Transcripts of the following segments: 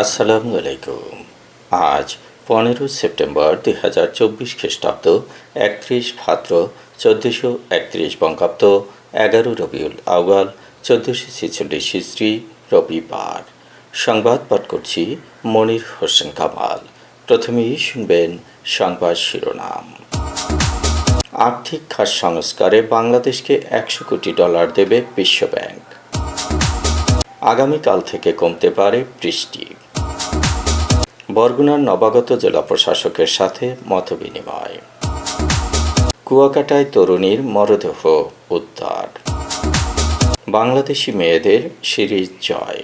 আসসালামু আলাইকুম। আজ 15 সেপ্টেম্বর 2024 খ্রিস্টাব্দ, 31 ভাদ্র 1431 বঙ্গাব্দ, 11 রবিউল আউয়াল 1446 হিজরি, রবিবার। সংবাদ পাঠ করছি মনির হোসেন কামাল। প্রথমেই শুনবেন সংবাদ শিরোনাম। আর্থিক খাত সংস্কারে বাংলাদেশকে $100 কোটি দেবে বিশ্বব্যাংক। আগামীকাল থেকে কমতে পারে বৃষ্টি। বরগুনার নবাগত জেলা প্রশাসকের সাথে মতবিনিময়। কুয়াকাটায় তরুণীর মরদেহ উদ্ধার। বাংলাদেশি মেয়েদের সিরিজ জয়।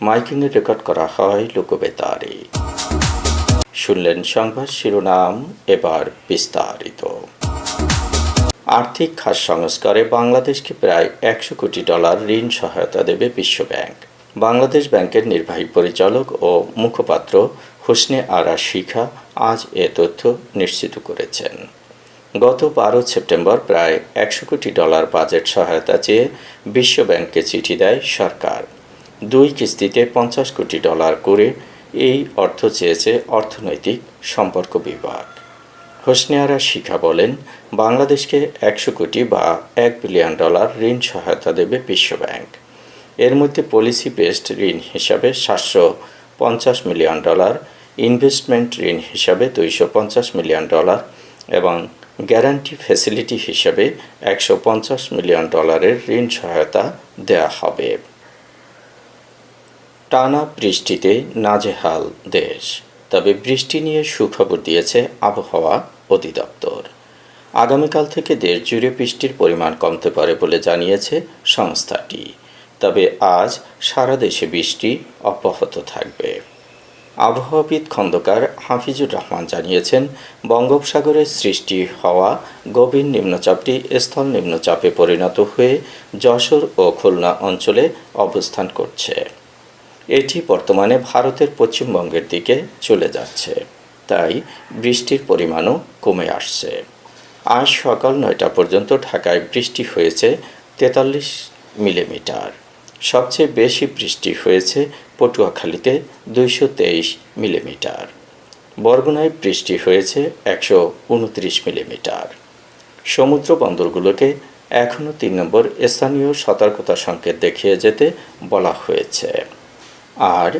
মাইকিংয়ে রেকর্ড করা হয় লোকবেতারে। শুনলেন সংবাদ শিরোনাম, এবার বিস্তারিত। আর্থিক খাত সংস্কারে বাংলাদেশকে প্রায় $100 কোটি ঋণ সহায়তা দেবে বিশ্বব্যাংক। বাংলাদেশ ব্যাংকের নির্বাহী পরিচালক ও মুখপাত্র হোসনে আরা শিখা আজ এ তথ্য নিশ্চিত করেছেন। গত 12 সেপ্টেম্বর প্রায় $100 কোটি বাজেট সহায়তা চেয়ে বিশ্বব্যাংককে চিঠি দেয় সরকার। 2 কিস্তিতে $50 কোটি করে এই অর্থ চেয়েছে অর্থনৈতিক সম্পর্ক বিভাগ। হোসনে আরা শিখা বলেন, বাংলাদেশকে $100 কোটি বা $1 বিলিয়ন ঋণ সহায়তা দেবে বিশ্বব্যাংক। এর মধ্যে পলিসি বেসড ঋণ হিসাবে $750 মিলিয়ন, ইনভেস্টমেন্ট ঋণ হিসাবে $250 মিলিয়ন এবং গ্যারান্টি ফ্যাসিলিটি হিসাবে $150 মিলিয়ন ঋণ সহায়তা দেয়া হবে। টানা বৃষ্টিতে নাজেহাল দেশ, তবে বৃষ্টি নিয়ে সুখবর দিয়েছে আবহাওয়া অধিদপ্তর। আগামীকাল থেকে দেশ জুড়ে বৃষ্টির পরিমাণ কমতে পারে বলে জানিয়েছে সংস্থাটি, তবে আজ সারা দেশে বৃষ্টি অব্যাহত থাকবে। আবহাওয়াবিদ খন্দকার হাফিজুর রহমান জানিয়েছেন, বঙ্গোপসাগরে সৃষ্টি হওয়া গভীর নিম্নচাপটি স্থল নিম্নচাপে পরিণত হয়ে যশোর ও খুলনা অঞ্চলে অবস্থান করছে। এটি বর্তমানে ভারতের পশ্চিমবঙ্গের দিকে চলে যাচ্ছে, তাই বৃষ্টির পরিমাণও কমে আসছে। আজ সকাল 9টা পর্যন্ত ঢাকায় বৃষ্টি হয়েছে 43 মিলিমিটার। সবচেয়ে বেশি বৃষ্টি হয়েছে পটুয়াখালীতে 223 মিলিমিটার। বরগুনায় বৃষ্টি হয়েছে 129 মিলিমিটার। সমুদ্র বন্দরগুলোকে এখনও 3 নম্বর স্থানীয় সতর্কতা সংকেত দেখিয়ে যেতে বলা হয়েছে, আর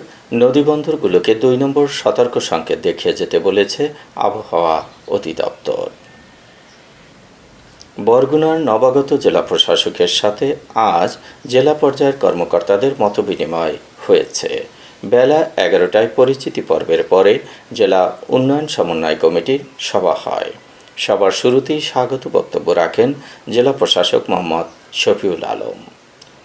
নদীবন্দরগুলোকে 2 নম্বর সতর্ক সংকেত দেখিয়ে যেতে বলেছে আবহাওয়া অধিদপ্তর। বরগুনার নবাগত জেলা প্রশাসকের সাথে আজ জেলা পর্যায়ের কর্মকর্তাদের মতবিনিময় হয়েছে। বেলা 11টায় পরিচিতি পর্বের পরে জেলা উন্নয়ন সমন্বয় কমিটির সভা হয়। সভার শুরুতেই স্বাগত বক্তব্য রাখেন জেলা প্রশাসক মোহাম্মদ শফিউল আলম।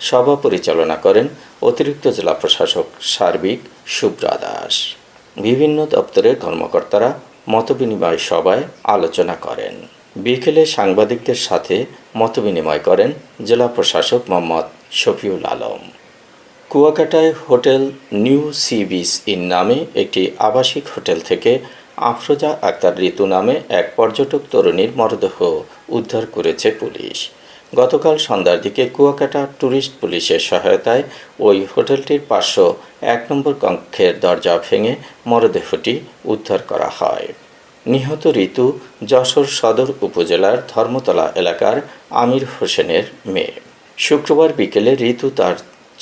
সভা পরিচালনা করেন অতিরিক্ত জেলা প্রশাসক সার্বিক শুভ্রা দাস। বিভিন্ন দপ্তরের কর্মকর্তারা মতবিনিময় সভায় আলোচনা করেন। বিকেলে সাংবাদিকদের সাথে মতবিনিময় করেন জেলা প্রশাসক মোহাম্মদ শফিউল আলম। কুয়াকাটায় hotel new sea beach inn নামে একটি আবাসিক হোটেল থেকে আফরোজা আক্তার ঋতু নামে এক পর্যটক তরুণীর মরদেহ উদ্ধার করেছে পুলিশ। গতকাল সন্ধ্যার দিকে কুয়াকাটা ট্যুরিস্ট পুলিশের সহায়তায় ওই হোটেলটির 501 নম্বর কক্ষের দরজা ভেঙে মরদেহটি উদ্ধার করা হয়। নিহত ঋতু যশোর সদর উপজেলার ধর্মতলা এলাকার আমির হোসেনের মেয়ে। শুক্রবার বিকেলে ঋতু তার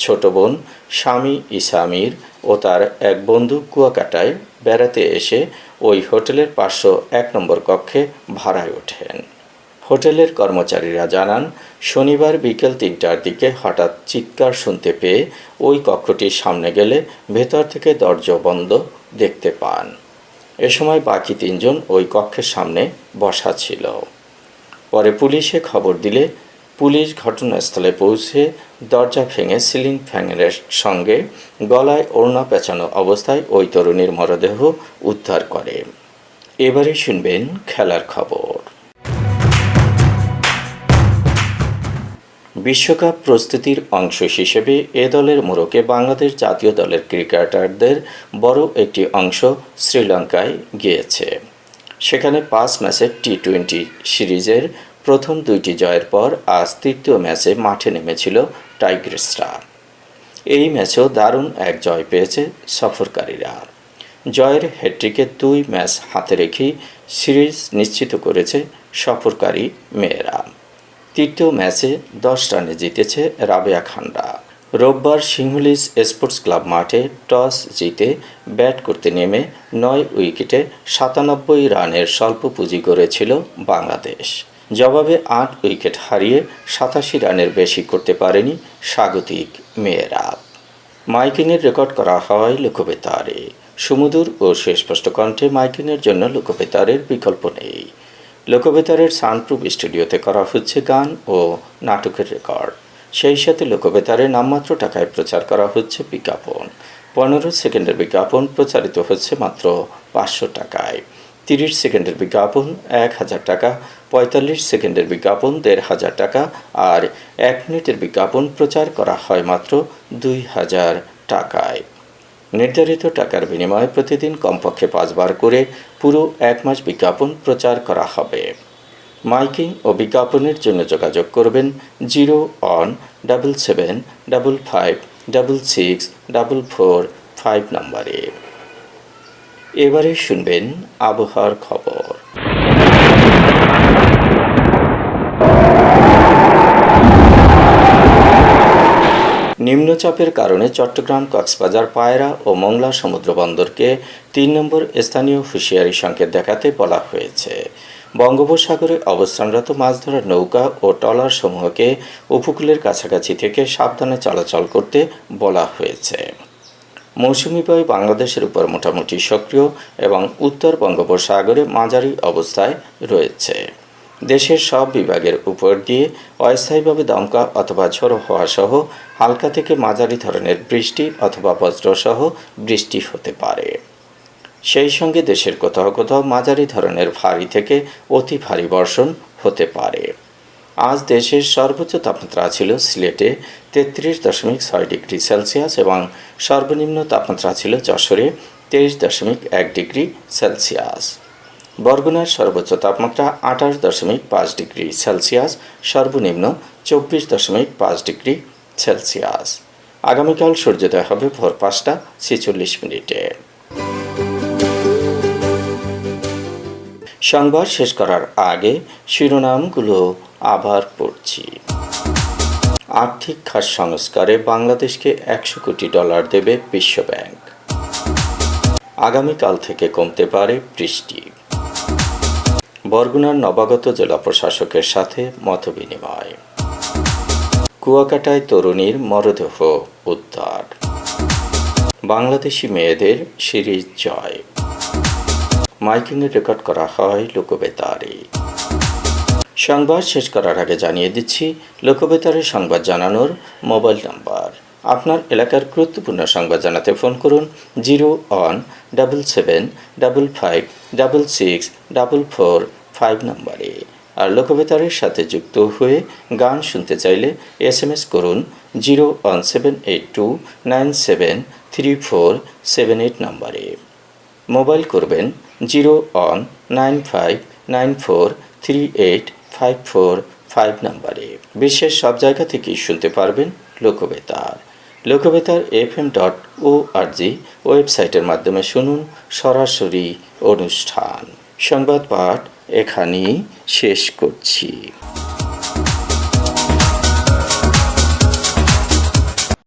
ছোট বোন স্বামী ইসামির ও তার এক বন্ধু কুয়াকাটায় বেড়াতে এসে ওই হোটেলের 501 নম্বর কক্ষে ভাড়ায় ওঠেন। হোটেলের কর্মচারীরা জানান, শনিবার বিকেল 3টার দিকে হঠাৎ চিৎকার শুনতে পেয়ে ওই কক্ষটির সামনে গেলে ভেতর থেকে দরজা বন্ধ দেখতে পান। এ সময় বাকি 3 জন ওই কক্ষের সামনে বসা ছিল। পরে পুলিশে খবর দিলে পুলিশ ঘটনাস্থলে পৌঁছে দরজা ভেঙে সিলিং ফ্যানের সঙ্গে গলায় ওড়না পেঁচানো অবস্থায় ওই তরুণীর মরদেহ উদ্ধার করে। এবারে শুনবেন খেলার খবর। বিশ্বকাপ প্রস্তুতির অংশ হিসেবে এ দলের মোড়কে বাংলাদেশ জাতীয় দলের ক্রিকেটারদের বড় একটি অংশ শ্রীলঙ্কায় গিয়েছে। সেখানে 5 ম্যাচের টি-20 সিরিজের প্রথম 2টি জয়ের পর আজ তৃতীয় ম্যাচে মাঠে নেমেছিল টাইগ্রেসরা। এই ম্যাচেও দারুণ এক জয় পেয়েছে সফরকারীরা। জয়ের হ্যাট্রিকে 2 ম্যাচ হাতে রেখেই সিরিজ নিশ্চিত করেছে সফরকারী মেয়েরা। তৃতীয় ম্যাচে 10 রানে জিতেছে রাবেয়া খান্ডা। রোববার সিংহলিজ স্পোর্টস ক্লাব মাঠে টস জিতে ব্যাট করতে নেমে 9 উইকেটে 97 রানের স্বল্প পুঁজি গড়েছিল বাংলাদেশ। জবাবে 8 উইকেট হারিয়ে 87 রানের বেশি করতে পারেনি স্বাগতিক মেয়েরা। মাইকিংয়ের রেকর্ড করা হয় লোকবেতারে। সুমধুর ও সুস্পষ্ট কণ্ঠে মাইকিংয়ের জন্য লোকবেতারের বিকল্প নেই। লোকবেতারের সাউন্ডপ্রুফ স্টুডিওতে করা হচ্ছে গান ও নাটকের রেকর্ড। সেই সাথে লোকবেতারে নামমাত্র টাকায় প্রচার করা হচ্ছে বিজ্ঞাপন। 15 সেকেন্ডের বিজ্ঞাপন প্রচারিত হচ্ছে মাত্র 500 টাকায়। 30 সেকেন্ডের বিজ্ঞাপন 1000 টাকা, 45 সেকেন্ডের বিজ্ঞাপন 1500 টাকা আর 1 মিনিটের বিজ্ঞাপন প্রচার করা হয় মাত্র 2000 টাকায়। নির্ধারিত টাকার বিনিময়ে প্রতিদিন কমপক্ষে 5 বার করে পুরো 1 মাস বিজ্ঞাপন প্রচার করা হবে। মাইকিং ও বিজ্ঞাপনের জন্য যোগাযোগ করবেন 0-1-755-666-445 নম্বরে। এবারে শুনবেন আবহাওয়ার খবর। নিম্নচাপের কারণে চট্টগ্রাম, কক্সবাজার, পায়রা ও মোংলা সমুদ্রবন্দরকে 3 নম্বর স্থানীয় হুঁশিয়ারি সংকেত দেখাতে বলা হয়েছে। বঙ্গোপসাগরে অবস্থানরত মাছ ধরার নৌকা ও ট্রলার সমূহকে উপকূলের কাছাকাছি থেকে সাবধানে চলাচল করতে বলা হয়েছে। মৌসুমী বায়ু বাংলাদেশের উপর মোটামুটি সক্রিয় এবং উত্তর বঙ্গোপসাগরে মাঝারি অবস্থায় রয়েছে। দেশের সব বিভাগের উপর দিয়ে অস্থায়ীভাবে দমকা অথবা ঝোড়ো হওয়া সহ হালকা থেকে মাঝারি ধরনের বৃষ্টি অথবা বজ্রসহ বৃষ্টি হতে পারে। সেই সঙ্গে দেশের কোথাও কোথাও মাঝারি ধরনের ভারী থেকে অতি ভারী বর্ষণ হতে পারে। আজ দেশের সর্বোচ্চ তাপমাত্রা ছিল সিলেটে 33.6 ডিগ্রি সেলসিয়াস এবং সর্বনিম্ন তাপমাত্রা ছিল যশোরে 23.1 ডিগ্রি সেলসিয়াস। বরগুনার সর্বোচ্চ তাপমাত্রা 28.5 ডিগ্রি সেলসিয়াস, সর্বনিম্ন 24.5 ডিগ্রি সেলসিয়াস। আগামীকাল সূর্যোদয় হবে ভোর 5:46। সংবাদ শেষ করার আগে শিরোনামগুলো আবার পড়ছি। আর্থিক খাত সংস্কারে বাংলাদেশকে $100 কোটি দেবে বিশ্বব্যাংক। আগামীকাল থেকে কমতে পারে বৃষ্টি। বরগুনার নবাগত জেলা প্রশাসকের সাথে মতবিনিময়। কুয়াকাটায় তরুণীর মরদেহ উদ্ধার। বাংলাদেশি মেয়েদের সিরিজ জয়। মাইকিংয়ের রেকর্ড করা হয় লোকবেতারে। সংবাদ শেষ করার আগে জানিয়ে দিচ্ছি লোকবেতারে সংবাদ জানানোর মোবাইল নাম্বার। আপনার এলাকার গুরুত্বপূর্ণ সংবাদ জানাতে ফোন করুন 0-1-755-666-445 নম্বরে। আর লোকবেতারের সাথে যুক্ত হয়ে গান শুনতে চাইলে SMS করুন 01782973478 নম্বরে। মোবাইল করবেন 01959438545 নম্বরে। বিশ্বের সব জায়গা থেকেই শুনতে পারবেন লোকবেতার। লোকবেতার FM.org ওয়েবসাইটের মাধ্যমে শুনুন সরাসরি অনুষ্ঠান। সংবাদ পাঠ এখানেই শেষ করছি।